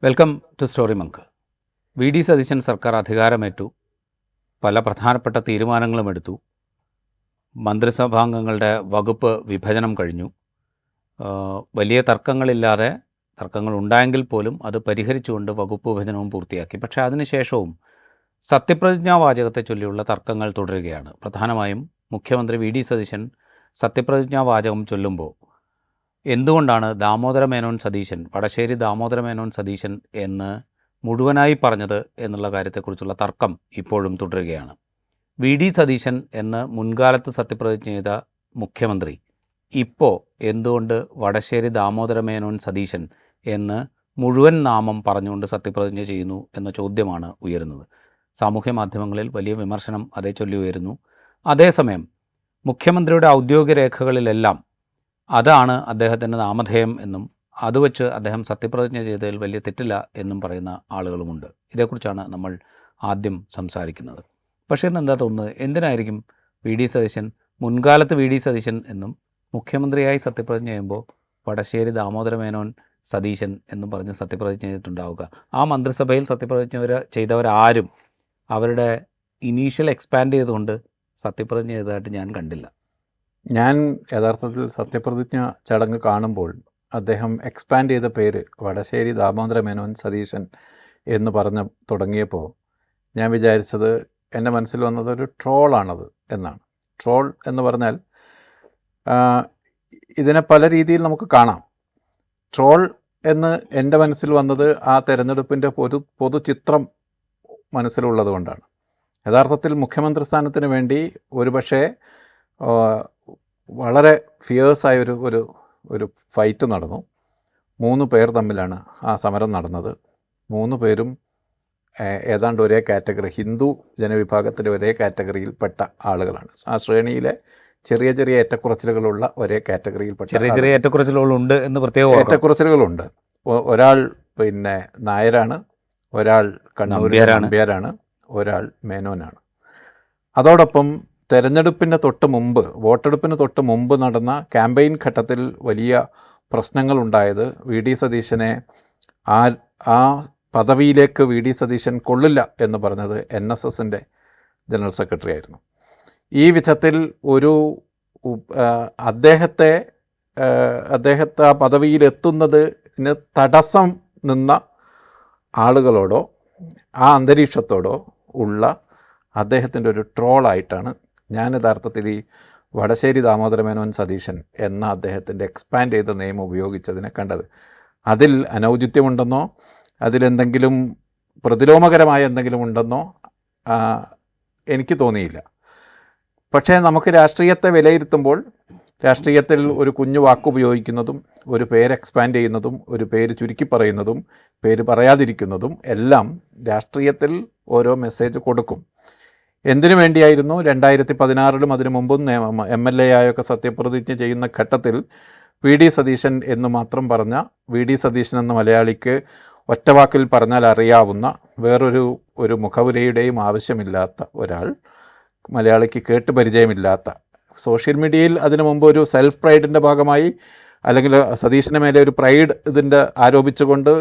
Welcome to story monk. V D Satheesan സർക്കാർ അധികാരമേറ്റു, പല പ്രധാനപ്പെട്ട തീരുമാനങ്ങളും എടുത്തു. മന്ത്രിസഭാംഗങ്ങളുടെ വകുപ്പ് വിഭജനം കഴിഞ്ഞു. വലിയ തർക്കങ്ങളില്ലാതെ, തർക്കങ്ങളുണ്ടായെങ്കിൽ പോലും അത് പരിഹരിച്ചുകൊണ്ട് വകുപ്പ് വിഭജനവും പൂർത്തിയാക്കി. പക്ഷേ അതിനുശേഷവും സത്യപ്രതിജ്ഞാവാചകത്തെ ചൊല്ലിയുള്ള തർക്കങ്ങൾ തുടരുകയാണ്. പ്രധാനമായും മുഖ്യമന്ത്രി വി ഡി സതീശൻ സത്യപ്രതിജ്ഞാവാചകം ചൊല്ലുമ്പോൾ എന്തുകൊണ്ടാണ് ദാമോദര മേനോൻ സതീശൻ, വടശ്ശേരി ദാമോദര മേനോൻ സതീശൻ എന്ന് മുഴുവനായി പറഞ്ഞത് എന്നുള്ള കാര്യത്തെക്കുറിച്ചുള്ള തർക്കം ഇപ്പോഴും തുടരുകയാണ്. വി ഡി സതീശൻ എന്ന് മുൻകാലത്ത് സത്യപ്രതിജ്ഞ ചെയ്ത മുഖ്യമന്ത്രി ഇപ്പോൾ എന്തുകൊണ്ട് വടശ്ശേരി ദാമോദര മേനോൻ സതീശൻ എന്ന് മുഴുവൻ നാമം പറഞ്ഞുകൊണ്ട് സത്യപ്രതിജ്ഞ ചെയ്യുന്നു എന്ന ചോദ്യമാണ് ഉയരുന്നത്. സാമൂഹ്യ മാധ്യമങ്ങളിൽ വലിയ വിമർശനം അതേ ചൊല്ലി ഉയരുന്നു. അതേസമയം മുഖ്യമന്ത്രിയുടെ ഔദ്യോഗിക രേഖകളിലെല്ലാം അതാണ് അദ്ദേഹത്തിൻ്റെ നാമധേയം എന്നും അതുവച്ച് അദ്ദേഹം സത്യപ്രതിജ്ഞ ചെയ്തതിൽ വലിയ തെറ്റില്ല എന്നും പറയുന്ന ആളുകളുമുണ്ട്. ഇതേക്കുറിച്ചാണ് നമ്മൾ ആദ്യം സംസാരിക്കുന്നത്. പക്ഷേ എന്താ തോന്നുന്നത്, എന്തിനായിരിക്കും വി ഡി സതീശൻ മുൻകാലത്ത് വി ഡി സതീശൻ എന്നും മുഖ്യമന്ത്രിയായി സത്യപ്രതിജ്ഞ ചെയ്യുമ്പോൾ വടശ്ശേരി ദാമോദര മേനോൻ സതീശൻ എന്നും പറഞ്ഞ് സത്യപ്രതിജ്ഞ ചെയ്തിട്ടുണ്ടാവുക? ആ മന്ത്രിസഭയിൽ സത്യപ്രതിജ്ഞ ചെയ്തവരാരും അവരുടെ ഇനീഷ്യൽ എക്സ്പാൻഡ് ചെയ്തുകൊണ്ട് സത്യപ്രതിജ്ഞ ചെയ്തതായിട്ട് ഞാൻ കണ്ടില്ല. ഞാൻ യഥാർത്ഥത്തിൽ സത്യപ്രതിജ്ഞ ചടങ്ങ് കാണുമ്പോൾ അദ്ദേഹം എക്സ്പാൻഡ് ചെയ്ത പേര് വടശ്ശേരി ദാമോദര മേനോൻ സതീശൻ എന്ന് പറഞ്ഞ് തുടങ്ങിയപ്പോൾ ഞാൻ വിചാരിച്ചത്, എൻ്റെ മനസ്സിൽ വന്നത് ഒരു ട്രോളാണത് എന്നാണ്. ട്രോൾ എന്ന് പറഞ്ഞാൽ ഇതിനെ പല രീതിയിൽ നമുക്ക് കാണാം. ട്രോൾ എന്ന് എൻ്റെ മനസ്സിൽ വന്നത് ആ തെരഞ്ഞെടുപ്പിൻ്റെ പൊതുചിത്രം മനസ്സിലുള്ളത് കൊണ്ടാണ്. യഥാർത്ഥത്തിൽ മുഖ്യമന്ത്രി സ്ഥാനത്തിന് വേണ്ടി ഒരുപക്ഷെ വളരെ ഫിയേഴ്സായ ഒരു ഫൈറ്റ് നടന്നു. 3 പേർ തമ്മിലാണ് ആ സമരം നടന്നത്. 3 പേരും ഏതാണ്ട് ഒരേ കാറ്റഗറി, ഹിന്ദു ജനവിഭാഗത്തിൻ്റെ ഒരേ കാറ്റഗറിയിൽപ്പെട്ട ആളുകളാണ്. ആ ശ്രേണിയിലെ ചെറിയ ചെറിയ ഏറ്റക്കുറച്ചിലുകളുള്ള ഒരേ കാറ്റഗറിയിൽപ്പെട്ട ചെറിയ ഏറ്റക്കുറച്ചിലുകളുണ്ട് എന്ന് പ്രത്യേകം ഏറ്റക്കുറച്ചിലുകളുണ്ട്. ഒരാൾ നായരാണ്, ഒരാൾ കണ്ണൂർ നമ്പ്യാരാണ്, ഒരാൾ മേനോനാണ്. അതോടൊപ്പം തെരഞ്ഞെടുപ്പിന് തൊട്ട് മുമ്പ്, വോട്ടെടുപ്പിന് തൊട്ട് മുമ്പ് നടന്ന ക്യാമ്പയിൻ ഘട്ടത്തിൽ വലിയ പ്രശ്നങ്ങളുണ്ടായത് വി ഡി സതീശനെ ആ പദവിയിലേക്ക് വി ഡി സതീശൻ കൊള്ളില്ല എന്ന് പറഞ്ഞത് NSSൻ്റെ ജനറൽ സെക്രട്ടറി ആയിരുന്നു. ഈ വിധത്തിൽ അദ്ദേഹത്തെ ആ പദവിയിലെത്തുന്നതിന് തടസ്സം നിന്ന ആളുകളോടോ ആ അന്തരീക്ഷത്തോടോ ഉള്ള അദ്ദേഹത്തിൻ്റെ ഒരു ട്രോളായിട്ടാണ് ഞാൻ യഥാർത്ഥത്തിൽ ഈ വടശ്ശേരി ദാമോദര മേനോൻ സതീശൻ എന്ന അദ്ദേഹത്തിൻ്റെ എക്സ്പാൻഡ് ചെയ്ത നെയിം ഉപയോഗിച്ചതിനെ കണ്ടത്. അതിൽ അനൗചിത്യമുണ്ടെന്നോ അതിലെന്തെങ്കിലും പ്രതിലോമകരമായ എന്തെങ്കിലും ഉണ്ടെന്നോ എനിക്ക് തോന്നിയില്ല. പക്ഷേ നമുക്ക് രാഷ്ട്രീയത്തെ വിലയിരുത്തുമ്പോൾ രാഷ്ട്രീയത്തിൽ ഒരു കുഞ്ഞു വാക്കുപയോഗിക്കുന്നതും ഒരു പേര് എക്സ്പാൻഡ് ചെയ്യുന്നതും ഒരു പേര് ചുരുക്കി പറയുന്നതും പേര് പറയാതിരിക്കുന്നതും എല്ലാം രാഷ്ട്രീയത്തിൽ ഓരോ മെസ്സേജ് കൊടുക്കും. എന്തിനു വേണ്ടിയായിരുന്നു 2016 അതിനു മുമ്പും MLA ആയൊക്കെ സത്യപ്രതിജ്ഞ ചെയ്യുന്ന ഘട്ടത്തിൽ വി ഡി സതീശൻ എന്ന് മാത്രം പറഞ്ഞ, വി ഡി സതീശൻ എന്ന മലയാളിക്ക് ഒറ്റവാക്കിൽ പറഞ്ഞാൽ അറിയാവുന്ന വേറൊരു മുഖവുരയുടെയും ആവശ്യമില്ലാത്ത ഒരാൾ, മലയാളിക്ക് കേട്ട് പരിചയമില്ലാത്ത, സോഷ്യൽ മീഡിയയിൽ അതിനു മുമ്പ് ഒരു സെൽഫ് പ്രൈഡിൻ്റെ ഭാഗമായി അല്ലെങ്കിൽ സതീശന് മേലെ ഒരു പ്രൈഡ് ആരോപിച്ചുകൊണ്ട്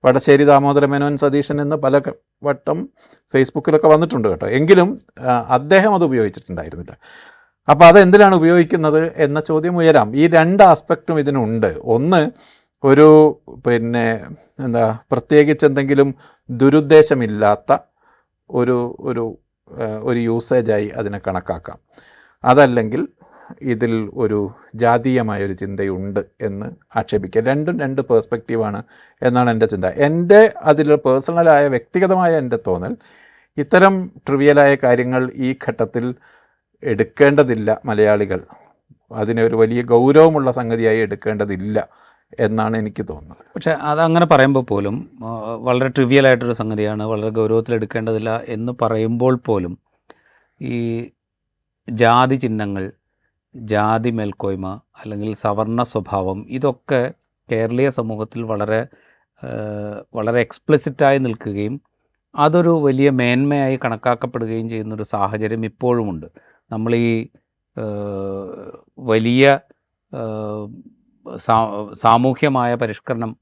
വടശ്ശേരി ദാമോദര മേനോൻ സതീശൻ എന്ന് പല വട്ടം ഫേസ്ബുക്കിലൊക്കെ വന്നിട്ടുണ്ട് കേട്ടോ. എങ്കിലും അദ്ദേഹം അത് ഉപയോഗിച്ചിട്ടുണ്ടായിരുന്നില്ല. അപ്പോൾ അതെന്തിനാണ് ഉപയോഗിക്കുന്നത് എന്ന ചോദ്യം ഉയരാം. ഈ 2 ആസ്പെക്റ്റും ഇതിനുണ്ട്. ഒന്ന്, പ്രത്യേകിച്ച് എന്തെങ്കിലും ദുരുദ്ദേശമില്ലാത്ത ഒരു യൂസേജായി അതിനെ കണക്കാക്കാം. അതല്ലെങ്കിൽ ഇതിൽ ഒരു ജാതീയമായൊരു ചിന്തയുണ്ട് എന്ന് ആക്ഷേപിക്കുക. രണ്ടും 2 പേഴ്സ്പെക്റ്റീവാണ് എന്നാണ് എൻ്റെ ചിന്ത. എൻ്റെ അതിൽ പേഴ്സണലായ വ്യക്തിഗതമായ എൻ്റെ തോന്നൽ, ഇത്തരം ട്രിവിയലായ കാര്യങ്ങൾ ഈ ഘട്ടത്തിൽ എടുക്കേണ്ടതില്ല. മലയാളികൾ അതിനെ ഒരു വലിയ ഗൗരവമുള്ള സംഗതിയായി എടുക്കേണ്ടതില്ല എന്നാണ് എനിക്ക് തോന്നുന്നത്. പക്ഷേ അതങ്ങനെ പറയുമ്പോൾ പോലും വളരെ ട്രിവിയലായിട്ടൊരു സംഗതിയാണ്, വളരെ ഗൗരവത്തിലെടുക്കേണ്ടതില്ല എന്ന് പറയുമ്പോൾ പോലും ഈ ജാതി ചിഹ്നങ്ങൾ, ജാതി മേൽക്കോയ്മ അല്ലെങ്കിൽ സവർണ സ്വഭാവം, ഇതൊക്കെ കേരളീയ സമൂഹത്തിൽ വളരെ എക്സ്പ്ലിസിറ്റായി നിൽക്കുകയും അതൊരു വലിയ മേന്മയായി കണക്കാക്കപ്പെടുകയും ചെയ്യുന്നൊരു സാഹചര്യം ഇപ്പോഴുമുണ്ട്. നമ്മൾ ഈ വലിയ സാമൂഹ്യമായ പരിഷ്കരണം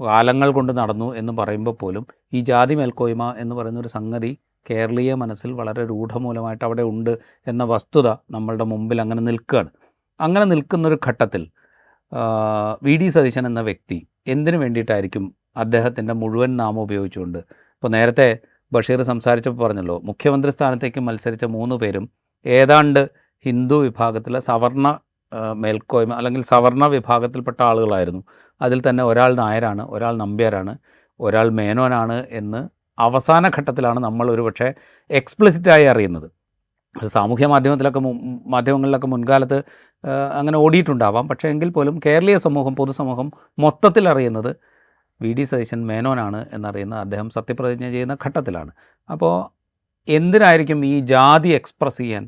കാലങ്ങൾ കൊണ്ട് നടന്നു എന്ന് പറയുമ്പോൾ പോലും ഈ ജാതി മേൽക്കോയ്മ എന്ന് പറയുന്നൊരു സംഗതി കേരളീയ മനസ്സിൽ വളരെ രൂഢമൂലമായിട്ട് അവിടെ ഉണ്ട് എന്ന വസ്തുത നമ്മളുടെ മുമ്പിൽ അങ്ങനെ നിൽക്കുകയാണ്. അങ്ങനെ നിൽക്കുന്നൊരു ഘട്ടത്തിൽ വി ഡി സതീശൻ എന്ന വ്യക്തി എന്തിനു വേണ്ടിയിട്ടായിരിക്കും അദ്ദേഹത്തിൻ്റെ മുഴുവൻ നാമം ഉപയോഗിച്ചുകൊണ്ട്, ഇപ്പോൾ നേരത്തെ ബഷീർ സംസാരിച്ചപ്പോൾ പറഞ്ഞല്ലോ, മുഖ്യമന്ത്രി സ്ഥാനത്തേക്ക് മത്സരിച്ച 3 പേരും ഏതാണ്ട് ഹിന്ദു വിഭാഗത്തിലെ സവർണ മേൽക്കോയ്മ അല്ലെങ്കിൽ സവർണ വിഭാഗത്തിൽപ്പെട്ട ആളുകളായിരുന്നു. അതിൽ തന്നെ ഒരാൾ നായരാണ്, ഒരാൾ നമ്പ്യാരാണ്, ഒരാൾ മേനോനാണ് എന്ന് അവസാന ഘട്ടത്തിലാണ് നമ്മൾ ഒരുപക്ഷെ എക്സ്പ്ലിസിറ്റായി അറിയുന്നത്. അത് സാമൂഹ്യ മാധ്യമങ്ങളിലൊക്കെ മുൻകാലത്ത് അങ്ങനെ ഓടിയിട്ടുണ്ടാവാം. പക്ഷേ എങ്കിൽ പോലും കേരളീയ സമൂഹം, പൊതുസമൂഹം മൊത്തത്തിൽ അറിയുന്നത് വി ഡി സതീശൻ മേനോനാണ് എന്നറിയുന്നത് അദ്ദേഹം സത്യപ്രതിജ്ഞ ചെയ്യുന്ന ഘട്ടത്തിലാണ്. അപ്പോൾ എന്തിനായിരിക്കും ഈ ജാതി എക്സ്പ്രസ് ചെയ്യാൻ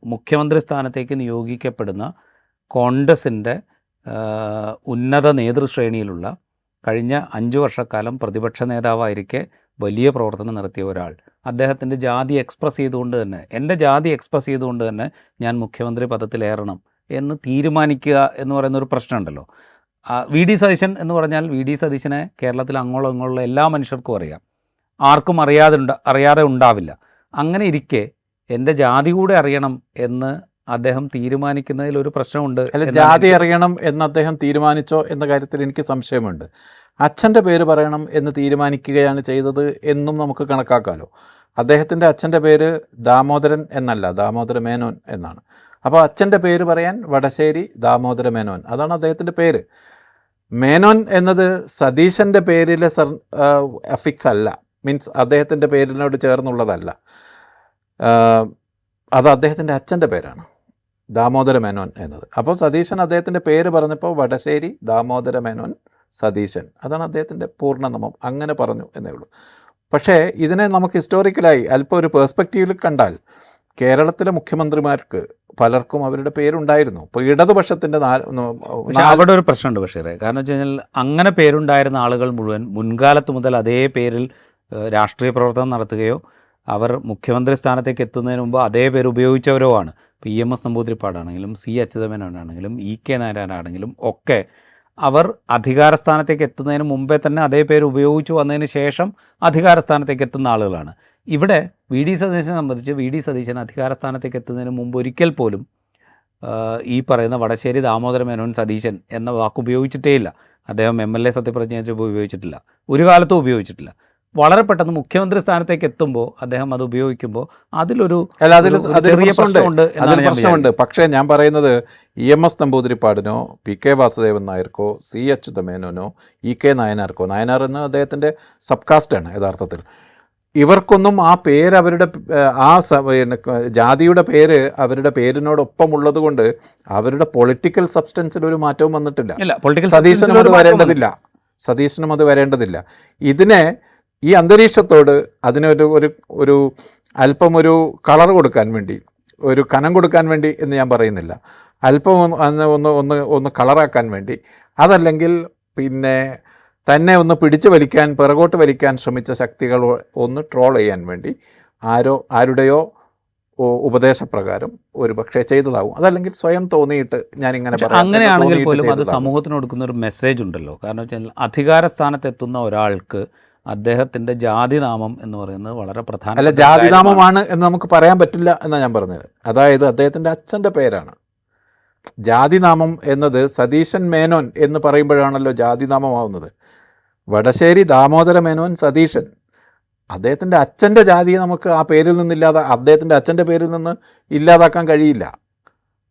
മുഖ്യമന്ത്രി സ്ഥാനത്തേക്ക് നിയോഗിക്കപ്പെടുന്ന കോൺഗ്രസിൻ്റെ ഉന്നത നേതൃശ്രേണിയിലുള്ള കഴിഞ്ഞ 5 വർഷക്കാലം പ്രതിപക്ഷ നേതാവായിരിക്കെ വലിയ പ്രവർത്തനം നടത്തിയ ഒരാൾ അദ്ദേഹത്തിൻ്റെ ജാതി എക്സ്പ്രസ് ചെയ്തുകൊണ്ട് തന്നെ, എൻ്റെ ജാതി എക്സ്പ്രസ് ചെയ്തുകൊണ്ട് തന്നെ ഞാൻ മുഖ്യമന്ത്രി പദത്തിലേറണം എന്ന് തീരുമാനിക്കുക എന്ന് പറയുന്നൊരു പ്രശ്നമുണ്ടല്ലോ. വി ഡി സതീശൻ എന്ന് പറഞ്ഞാൽ വി ഡി സതീശനെ കേരളത്തിൽ അങ്ങോളം ഇങ്ങോട്ടുള്ള എല്ലാ മനുഷ്യർക്കും അറിയാം, ആർക്കും അറിയാതെ ഉണ്ടാവില്ല. അങ്ങനെ ഇരിക്കെ എൻ്റെ ജാതി കൂടെ അറിയണം എന്ന് അദ്ദേഹം തീരുമാനിക്കുന്നതിൽ ഒരു പ്രശ്നമുണ്ട്. അല്ല, ജാതി അറിയണം എന്ന് അദ്ദേഹം തീരുമാനിച്ചോ എന്ന കാര്യത്തിൽ എനിക്ക് സംശയമുണ്ട്. അച്ഛൻ്റെ പേര് പറയണം എന്ന് തീരുമാനിക്കുകയാണ് ചെയ്തത് എന്നും നമുക്ക് കണക്കാക്കാമല്ലോ. അദ്ദേഹത്തിൻ്റെ അച്ഛൻ്റെ പേര് ദാമോദരൻ എന്നല്ല, ദാമോദര മേനോൻ എന്നാണ്. അപ്പോൾ അച്ഛൻ്റെ പേര് പറയാൻ വടശ്ശേരി ദാമോദര മേനോൻ, അതാണ് അദ്ദേഹത്തിൻ്റെ പേര്. മേനോൻ എന്നത് സതീശൻ്റെ പേരിലെ അഫിക്സ് അല്ല, മീൻസ് അദ്ദേഹത്തിൻ്റെ പേരിനോട് ചേർന്നുള്ളതല്ല. അത് അദ്ദേഹത്തിൻ്റെ അച്ഛൻ്റെ പേരാണ്, ദാമോദര മേനോൻ എന്നത്. അപ്പോൾ സതീശൻ അദ്ദേഹത്തിൻ്റെ പേര് പറഞ്ഞപ്പോൾ വടശ്ശേരി ദാമോദര മേനോൻ സതീശൻ, അതാണ് അദ്ദേഹത്തിൻ്റെ പൂർണ്ണനാമം. അങ്ങനെ പറഞ്ഞു എന്നേ ഉള്ളൂ. പക്ഷേ ഇതിനെ നമുക്ക് ഹിസ്റ്റോറിക്കലായി അല്പം ഒരു പേഴ്സ്പെക്റ്റീവിൽ കണ്ടാൽ കേരളത്തിലെ മുഖ്യമന്ത്രിമാർക്ക് പലർക്കും അവരുടെ പേരുണ്ടായിരുന്നു. ഇപ്പോൾ ഇടതുപക്ഷത്തിൻ്റെ അവിടെ ഒരു പ്രശ്നമുണ്ട് ബഷീറെ. കാരണം വെച്ച് കഴിഞ്ഞാൽ അങ്ങനെ പേരുണ്ടായിരുന്ന ആളുകൾ മുഴുവൻ മുൻകാലത്ത് മുതൽ അതേ പേരിൽ രാഷ്ട്രീയ പ്രവർത്തനം നടത്തുകയോ അവർ മുഖ്യമന്ത്രി സ്ഥാനത്തേക്ക് എത്തുന്നതിന് മുമ്പ് അതേ പേര് ഉപയോഗിച്ചവരോ ആണ്. ഇപ്പോൾ EMS നമ്പൂതിരിപ്പാടാണെങ്കിലും C അച്യുതമേനോനാണെങ്കിലും EK നായനാരാണെങ്കിലും ഒക്കെ അവർ അധികാരസ്ഥാനത്തേക്ക് എത്തുന്നതിന് മുമ്പേ തന്നെ അതേ പേര് ഉപയോഗിച്ചു വന്നതിന് ശേഷം അധികാരസ്ഥാനത്തേക്ക് എത്തുന്ന ആളുകളാണ്. ഇവിടെ വി ഡി സതീശനെ സംബന്ധിച്ച് വി ഡി സതീശൻ അധികാരസ്ഥാനത്തേക്ക് എത്തുന്നതിന് മുമ്പ് ഒരിക്കൽ പോലും ഈ പറയുന്ന വടശ്ശേരി ദാമോദര മേനോൻ സതീശൻ എന്ന വാക്ക് ഉപയോഗിച്ചിട്ടേയില്ല. അദ്ദേഹം MLA സത്യപ്രതിജ്ഞ ചെയ്തപ്പോൾ ഉപയോഗിച്ചിട്ടില്ല, ഒരു കാലത്തും ഉപയോഗിച്ചിട്ടില്ല. വളരെ പെട്ടെന്ന് മുഖ്യമന്ത്രി സ്ഥാനത്തേക്ക് എത്തുമ്പോൾ അദ്ദേഹം അത് ഉപയോഗിക്കുമ്പോൾ അതിലൊരു ചെറിയ പ്രശ്നമുണ്ട്. പക്ഷേ ഞാൻ പറയുന്നത് EMS നമ്പൂതിരിപ്പാടിനോ PK Vasudevan നായർക്കോ C അച്യുതമേനോനോ EK നായനാർക്കോ, Nayanar എന്ന് അദ്ദേഹത്തിൻ്റെ സബ്കാസ്റ്റാണ് യഥാർത്ഥത്തിൽ, ഇവർക്കൊന്നും ആ പേര് അവരുടെ ജാതിയുടെ പേര് അവരുടെ പേരിനോടൊപ്പമുള്ളത് കൊണ്ട് അവരുടെ പൊളിറ്റിക്കൽ സബ്സ്റ്റൻസിൽ ഒരു മാറ്റവും വന്നിട്ടില്ല. സതീശനും അത് വരേണ്ടതില്ല. ഇതിനെ ഈ അന്തരീക്ഷത്തോട് അതിനൊരു ഒരു അല്പം ഒരു കളർ കൊടുക്കാൻ വേണ്ടി, ഒരു കനം കൊടുക്കാൻ വേണ്ടി എന്ന് ഞാൻ പറയുന്നില്ല, അല്പം ഒന്ന് കളറാക്കാൻ വേണ്ടി, അതല്ലെങ്കിൽ പിന്നെ തന്നെ ഒന്ന് പിടിച്ചു വലിക്കാൻ, പിറകോട്ട് വലിക്കാൻ ശ്രമിച്ച ശക്തികൾ ഒന്ന് ട്രോൾ ചെയ്യാൻ വേണ്ടി ആരുടെയോ ഉപദേശപ്രകാരം ഒരു പക്ഷേ ചെയ്തതാവും. അതല്ലെങ്കിൽ സ്വയം തോന്നിയിട്ട് ഞാനിങ്ങനെ അങ്ങനെയാണെങ്കിൽ പോലും അത് സമൂഹത്തിന് കൊടുക്കുന്ന ഒരു മെസ്സേജ് ഉണ്ടല്ലോ. കാരണം വെച്ചാൽ അധികാര സ്ഥാനത്തെത്തുന്ന ഒരാൾക്ക് അദ്ദേഹത്തിൻ്റെ ജാതിനാമം എന്ന് പറയുന്നത് വളരെ പ്രധാന. അല്ല, ജാതിനാമമാണ് എന്ന് നമുക്ക് പറയാൻ പറ്റില്ല എന്നാണ് ഞാൻ പറഞ്ഞത്. അതായത് അദ്ദേഹത്തിൻ്റെ അച്ഛൻ്റെ പേരാണ് ജാതിനാമം എന്നത്. സതീശൻ മേനോൻ എന്ന് പറയുമ്പോഴാണല്ലോ ജാതിനാമമാവുന്നത്. വടശ്ശേരി ദാമോദര മേനോൻ സതീശൻ, അദ്ദേഹത്തിൻ്റെ അച്ഛൻ്റെ ജാതിയെ നമുക്ക് ആ പേരിൽ അദ്ദേഹത്തിൻ്റെ അച്ഛൻ്റെ പേരിൽ നിന്ന് ഇല്ലാതാക്കാൻ കഴിയില്ല.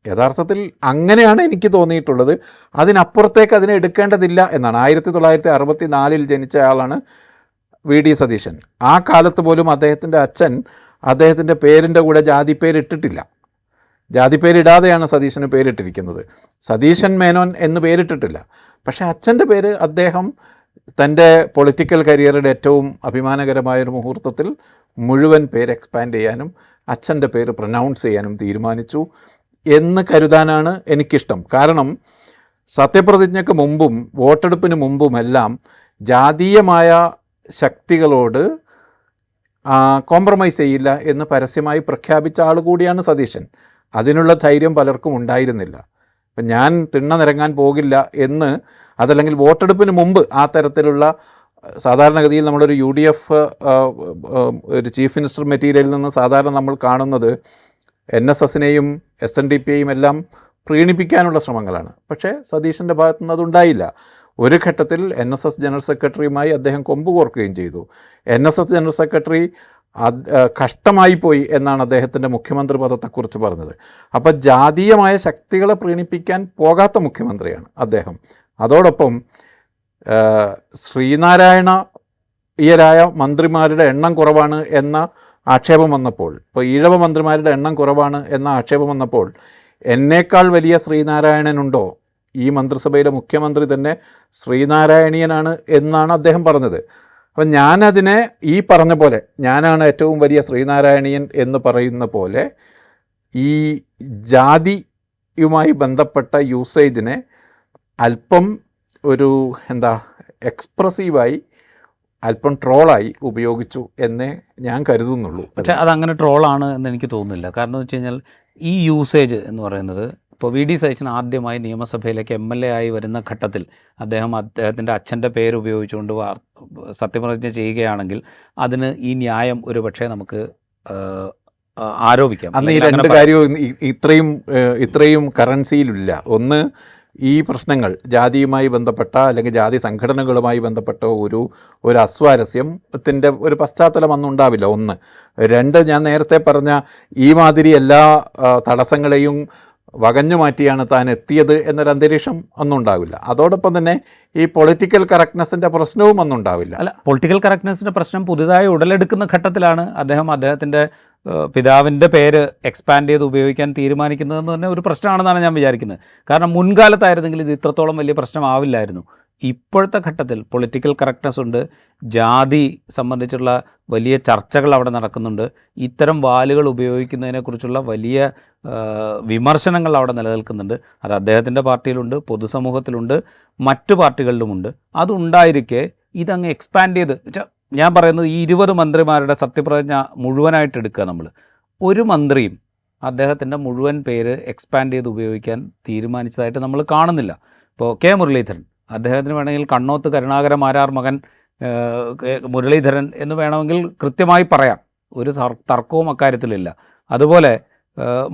യഥാർത്ഥത്തിൽ അങ്ങനെയാണ് എനിക്ക് തോന്നിയിട്ടുള്ളത്. അതിനപ്പുറത്തേക്ക് അതിനെ എടുക്കേണ്ടതില്ല എന്നാണ്. 1964 ജനിച്ച ആളാണ് വി ഡി സതീശൻ. ആ കാലത്ത് പോലും അദ്ദേഹത്തിൻ്റെ അച്ഛൻ അദ്ദേഹത്തിൻ്റെ പേരിൻ്റെ കൂടെ ജാതി പേരിട്ടിട്ടില്ല. ജാതി പേരിടാതെയാണ് സതീശന് പേരിട്ടിരിക്കുന്നത്. സതീശൻ മേനോൻ എന്ന് പേരിട്ടിട്ടില്ല. പക്ഷേ അച്ഛൻ്റെ പേര് അദ്ദേഹം തൻ്റെ പൊളിറ്റിക്കൽ കരിയറുടെ ഏറ്റവും അഭിമാനകരമായൊരു മുഹൂർത്തത്തിൽ മുഴുവൻ പേര് എക്സ്പാൻഡ് ചെയ്യാനും അച്ഛൻ്റെ പേര് പ്രൊനൗൺസ് ചെയ്യാനും തീരുമാനിച്ചു എന്ന് കരുതാനാണ് എനിക്കിഷ്ടം. കാരണം സത്യപ്രതിജ്ഞയ്ക്ക് മുമ്പും വോട്ടെടുപ്പിന് മുമ്പുമെല്ലാം ജാതീയമായ ശക്തികളോട് കോംപ്രമൈസ് ചെയ്യില്ല എന്ന് പരസ്യമായി പ്രഖ്യാപിച്ച ആൾ കൂടിയാണ് സതീശൻ. അതിനുള്ള ധൈര്യം പലർക്കും ഉണ്ടായിരുന്നില്ല. ഇപ്പം ഞാൻ തിണ്ണ നിരങ്ങാൻ പോകില്ല എന്ന്, അതല്ലെങ്കിൽ വോട്ടെടുപ്പിന് മുമ്പ് ആ തരത്തിലുള്ള സാധാരണഗതിയിൽ നമ്മളൊരു UDF ഒരു ചീഫ് മിനിസ്റ്റർ മെറ്റീരിയലിൽ നിന്ന് സാധാരണ നമ്മൾ കാണുന്നത് NSSനെയും SNDPയെയും എല്ലാം പ്രീണിപ്പിക്കാനുള്ള ശ്രമങ്ങളാണ്. പക്ഷേ സതീശൻ്റെ ഭാഗത്തു നിന്ന് അതുണ്ടായില്ല. ഒരു ഘട്ടത്തിൽ NSS ജനറൽ സെക്രട്ടറിയുമായി അദ്ദേഹം കൊമ്പ് കോർക്കുകയും ചെയ്തു. NSS ജനറൽ സെക്രട്ടറി കഷ്ടമായി പോയി എന്നാണ് അദ്ദേഹത്തിൻ്റെ മുഖ്യമന്ത്രി പദത്തെക്കുറിച്ച് പറഞ്ഞത്. അപ്പോൾ ജാതീയമായ ശക്തികളെ പ്രീണിപ്പിക്കാൻ പോകാത്ത മുഖ്യമന്ത്രിയാണ് അദ്ദേഹം. അതോടൊപ്പം ശ്രീനാരായണീയരായ മന്ത്രിമാരുടെ എണ്ണം കുറവാണ് എന്ന ആക്ഷേപം വന്നപ്പോൾ, ഇപ്പോൾ ഈഴവ മന്ത്രിമാരുടെ എണ്ണം കുറവാണ് എന്ന ആക്ഷേപം വന്നപ്പോൾ, എന്നേക്കാൾ വലിയ ശ്രീനാരായണനുണ്ടോ, ഈ മന്ത്രിസഭയിലെ മുഖ്യമന്ത്രി തന്നെ ശ്രീനാരായണീയനാണ് എന്നാണ് അദ്ദേഹം പറഞ്ഞത്. അപ്പം ഞാനതിനെ ഈ പറഞ്ഞ പോലെ, ഞാനാണ് ഏറ്റവും വലിയ ശ്രീനാരായണീയൻ എന്ന് പറയുന്ന പോലെ, ഈ ജാതിയുമായി ബന്ധപ്പെട്ട യൂസേജിനെ അല്പം ഒരു എക്സ്പ്രസീവായി, അല്പം ട്രോളായി ഉപയോഗിച്ചു എന്നേ ഞാൻ കരുതുന്നുള്ളൂ. പക്ഷേ അതങ്ങനെ ട്രോളാണ് എന്ന് എനിക്ക് തോന്നുന്നില്ല. കാരണം എന്ന് വെച്ച് കഴിഞ്ഞാൽ ഈ യൂസേജ് എന്ന് പറയുന്നത്, ഇപ്പോൾ VD സതീശൻ ആദ്യമായി നിയമസഭയിലേക്ക് MLA ആയി വരുന്ന ഘട്ടത്തിൽ അദ്ദേഹത്തിൻ്റെ അച്ഛൻ്റെ പേര് ഉപയോഗിച്ചുകൊണ്ട് സത്യപ്രതിജ്ഞ ചെയ്യുകയാണെങ്കിൽ അതിന് ഈ ന്യായം ഒരു പക്ഷേ നമുക്ക് ആരോപിക്കാം. അന്ന് ഈ രണ്ട് കാര്യവും ഇത്രയും കറൻസിയിലില്ല. ഒന്ന്, ഈ പ്രശ്നങ്ങൾ ജാതിയുമായി ബന്ധപ്പെട്ട അല്ലെങ്കിൽ ജാതി സംഘടനകളുമായി ബന്ധപ്പെട്ട ഒരു അസ്വാരസ്യത്തിൻ്റെ ഒരു പശ്ചാത്തലം അന്നുണ്ടാവില്ല. ഒന്ന്. രണ്ട്, ഞാൻ നേരത്തെ പറഞ്ഞ ഈ മാതിരി എല്ലാ തടസ്സങ്ങളെയും വകഞ്ഞു മാറ്റിയാണ് താൻ എത്തിയത് എന്നൊരു അന്തരീക്ഷം അന്നുണ്ടാവില്ല. അതോടൊപ്പം തന്നെ ഈ പൊളിറ്റിക്കൽ കറക്റ്റ്നെസ്സിൻ്റെ പ്രശ്നവും അന്നുണ്ടാവില്ല. അല്ല, പൊളിറ്റിക്കൽ കറക്റ്റ്നെസ്സിൻ്റെ പ്രശ്നം പുതുതായി ഉടലെടുക്കുന്ന ഘട്ടത്തിലാണ് അദ്ദേഹത്തിൻ്റെ പിതാവിൻ്റെ പേര് എക്സ്പാൻഡ് ചെയ്ത് ഉപയോഗിക്കാൻ തീരുമാനിക്കുന്നതെന്ന് തന്നെ ഒരു പ്രശ്നമാണെന്നാണ് ഞാൻ വിചാരിക്കുന്നത്. കാരണം മുൻകാലത്തായിരുന്നെങ്കിൽ ഇത് ഇത്രത്തോളം വലിയ പ്രശ്നമാവില്ലായിരുന്നു. ഇപ്പോഴത്തെ ഘട്ടത്തിൽ പൊളിറ്റിക്കൽ കറക്റ്റ്നെസ് ഉണ്ട്, ജാതി സംബന്ധിച്ചുള്ള വലിയ ചർച്ചകൾ അവിടെ നടക്കുന്നുണ്ട്, ഇത്തരം വാലുകൾ ഉപയോഗിക്കുന്നതിനെക്കുറിച്ചുള്ള വലിയ വിമർശനങ്ങൾ അവിടെ നിലനിൽക്കുന്നുണ്ട്. അത് അദ്ദേഹത്തിൻ്റെ പാർട്ടിയിലുണ്ട്, പൊതുസമൂഹത്തിലുണ്ട്, മറ്റു പാർട്ടികളിലുമുണ്ട്. അതുണ്ടായിരിക്കെ ഇതങ്ങ് എക്സ്പാൻഡ് ചെയ്ത്, ഞാൻ പറയുന്നത് ഈ 20 മന്ത്രിമാരുടെ സത്യപ്രതിജ്ഞ മുഴുവനായിട്ട് എടുക്കുക. നമ്മൾ ഒരു മന്ത്രിയും അദ്ദേഹത്തിൻ്റെ മുഴുവൻ പേര് എക്സ്പാൻഡ് ചെയ്ത് ഉപയോഗിക്കാൻ തീരുമാനിച്ചതായിട്ട് നമ്മൾ കാണുന്നില്ല. ഇപ്പോൾ മുരളീധരൻ, അദ്ദേഹത്തിന് വേണമെങ്കിൽ കണ്ണോത്ത് കരുണാകര മാരാർ മകൻ മുരളീധരൻ എന്ന് വേണമെങ്കിൽ കൃത്യമായി പറയാം. ഒരു തർക്കവും അക്കാര്യത്തിലില്ല. അതുപോലെ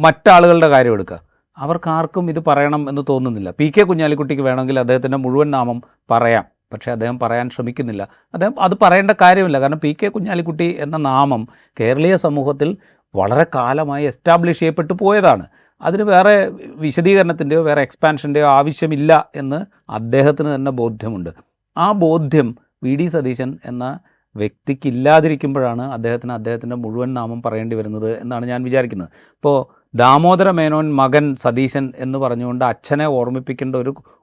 മറ്റാളുകളുടെ കാര്യം എടുക്കുക, അവർക്കാർക്കും ഇത് പറയണം എന്ന് തോന്നുന്നില്ല. PK കുഞ്ഞാലിക്കുട്ടിക്ക് വേണമെങ്കിൽ അദ്ദേഹത്തിൻ്റെ മുഴുവൻ നാമം പറയാം, പക്ഷേ അദ്ദേഹം പറയാൻ ശ്രമിക്കുന്നില്ല. അദ്ദേഹം അത് പറയേണ്ട കാര്യമില്ല. കാരണം PK കുഞ്ഞാലിക്കുട്ടി എന്ന നാമം കേരളീയ സമൂഹത്തിൽ വളരെ കാലമായി എസ്റ്റാബ്ലിഷ് ചെയ്യപ്പെട്ടു പോയതാണ്. അതിന് വേറെ വിശദീകരണത്തിൻ്റെയോ വേറെ എക്സ്പാൻഷൻ്റെയോ ആവശ്യമില്ല എന്ന് അദ്ദേഹത്തിന് തന്നെ ബോധ്യമുണ്ട്. ആ ബോധ്യം VD സതീശൻ എന്ന വ്യക്തിക്കില്ലാതിരിക്കുമ്പോഴാണ് അദ്ദേഹത്തിൻ്റെ മുഴുവൻ നാമം പറയേണ്ടി വരുന്നത് എന്നാണ് ഞാൻ വിചാരിക്കുന്നത്. ഇപ്പോൾ ദാമോദര മേനോൻ മകൻ സതീശൻ എന്ന് പറഞ്ഞുകൊണ്ട് അച്ഛനെ ഓർമ്മിപ്പിക്കേണ്ട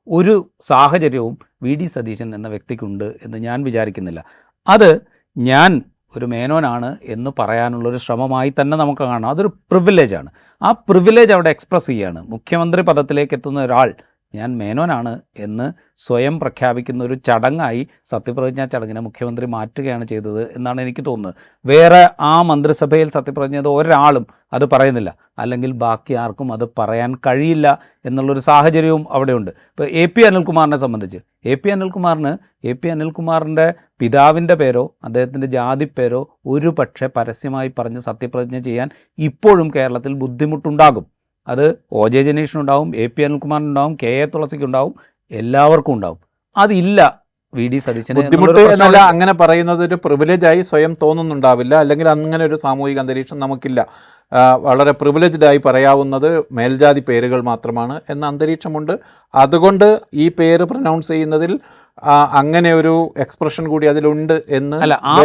ഒരു സാഹചര്യവും VD സതീശൻ എന്ന വ്യക്തിക്കുണ്ട് എന്ന് ഞാൻ വിചാരിക്കുന്നില്ല. അത് ഞാൻ ഒരു മേനോനാണ് എന്ന് പറയാനുള്ളൊരു ശ്രമമായി തന്നെ നമുക്ക് കാണാം. അതൊരു പ്രിവിലേജാണ്. ആ പ്രിവിലേജ് അവിടെ എക്സ്പ്രസ് ചെയ്യുകയാണ്. മുഖ്യമന്ത്രി പദത്തിലേക്ക് എത്തുന്ന ഒരാൾ ഞാൻ മേനോനാണ് എന്ന് സ്വയം പ്രഖ്യാപിക്കുന്ന ഒരു ചടങ്ങായി സത്യപ്രതിജ്ഞാ ചടങ്ങിനെ മുഖ്യമന്ത്രി മാറ്റുകയാണ് ചെയ്തത് എന്നാണ് എനിക്ക് തോന്നുന്നത്. വേറെ ആ മന്ത്രിസഭയിൽ സത്യപ്രതിജ്ഞ ചെയ്ത ഒരാളും അത് പറയുന്നില്ല, അല്ലെങ്കിൽ ബാക്കി ആർക്കും അത് പറയാൻ കഴിയില്ല എന്നുള്ളൊരു സാഹചര്യവും അവിടെയുണ്ട്. ഇപ്പോൾ AP അനിൽകുമാറിനെ സംബന്ധിച്ച്, AP അനിൽകുമാറിൻ്റെ പിതാവിൻ്റെ പേരോ അദ്ദേഹത്തിൻ്റെ ജാതിപ്പേരോ ഒരു പക്ഷേ പരസ്യമായി പറഞ്ഞ് സത്യപ്രതിജ്ഞ ചെയ്യാൻ ഇപ്പോഴും കേരളത്തിൽ ബുദ്ധിമുട്ടുണ്ടാകും. അത് OJ ജനീഷിനുണ്ടാവും, AP അനിൽകുമാറിനുണ്ടാവും, KA തുളസിക്കുണ്ടാവും, എല്ലാവർക്കും ഉണ്ടാവും. അതില്ല VD സതീശന്. ബുദ്ധിമുട്ട് എന്നല്ല, അങ്ങനെ പറയുന്നത് ഒരു പ്രിവിലേജായി സ്വയം തോന്നുന്നുണ്ടാവില്ല, അല്ലെങ്കിൽ അങ്ങനെ ഒരു സാമൂഹിക അന്തരീക്ഷം നമുക്കില്ല. വളരെ പ്രിവിലേജ്ഡായി പറയാവുന്നത് മേൽജാതി പേരുകൾ മാത്രമാണ് എന്ന അന്തരീക്ഷമുണ്ട്. അതുകൊണ്ട് ഈ പേര് പ്രൊനൗൺസ് ചെയ്യുന്നതിൽ അങ്ങനെ ഒരു എക്സ്പ്രഷൻ കൂടി അതിലുണ്ട് എന്ന്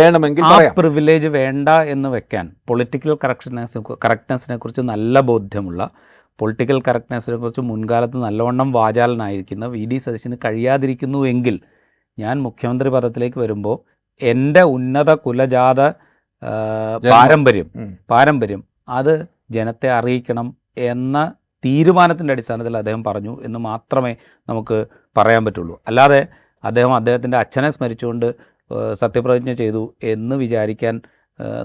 വേണമെങ്കിൽ പറയാം. പ്രിവിലേജ് വേണ്ട എന്ന് വെക്കാൻ പൊളിറ്റിക്കൽ കറക്റ്റ്നെസ്സിനെ കുറിച്ച് നല്ല ബോധ്യമുള്ള, പൊളിറ്റിക്കൽ കറക്റ്റ്നെസ്സിനെ കുറിച്ച് മുൻകാലത്ത് നല്ലവണ്ണം വാചാലനായിരിക്കുന്ന VD സതീശന് കഴിയാതിരിക്കുന്നുവെങ്കിൽ ഞാൻ മുഖ്യമന്ത്രി പദത്തിലേക്ക് വരുമ്പോൾ എൻ്റെ ഉന്നത കുലജാത പാരമ്പര്യം അത് ജനത്തെ അറിയിക്കണം എന്ന തീരുമാനത്തിൻ്റെ അടിസ്ഥാനത്തിൽ അദ്ദേഹം പറഞ്ഞു എന്ന് മാത്രമേ നമുക്ക് പറയാൻ പറ്റുള്ളൂ. അല്ലാതെ അദ്ദേഹത്തിൻ്റെ അച്ഛനെ സ്മരിച്ചുകൊണ്ട് സത്യപ്രതിജ്ഞ ചെയ്തു എന്ന് വിചാരിക്കാൻ